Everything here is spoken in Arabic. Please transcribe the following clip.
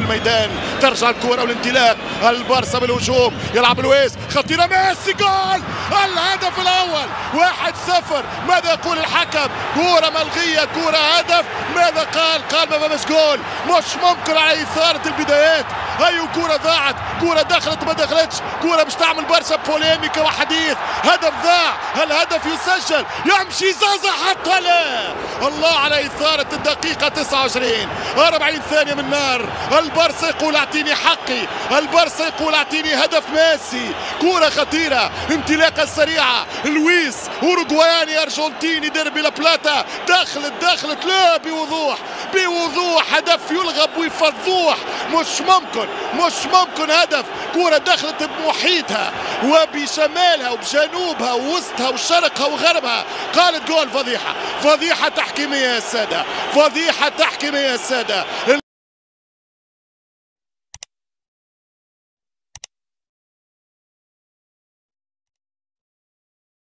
الميدان. ترجع الكرة والانطلاق، البارسا بالهجوم، يلعب لويس، خطيرة، ميسي، جول! الهدف الأول 1-0. ماذا يقول الحكم؟ كرة ملغية، كرة هدف. ماذا قال؟ قال ما فماش جول. مش ممكن على إثارة البدايات. أي كرة ضاعت، كرة دخلت ما دخلتش، كرة باش تعمل برشا بوليميكا وحديث. هدف ضاع، الهدف يسجل، يمشي زازا حتى لا. الله على إثارة الدقيقة 29، 40 ثانية من نار. البارسا يقول اعطيني حقي، البارسا يقول اعطيني هدف ميسي. كرة خطيرة، انطلاقة سريعة، لويس أوروغواياني أرجنتيني ديربي لا بلاتا، دخلت لا بوضوح، هدف يلغى بوضوح. مش ممكن هدف. كرة دخلت بمحيطها وبشمالها وبجنوبها ووسطها وشرقها وغربها. قالت جول. فضيحة تحكيمية يا السادة، فضيحة تحكيمية يا السادة.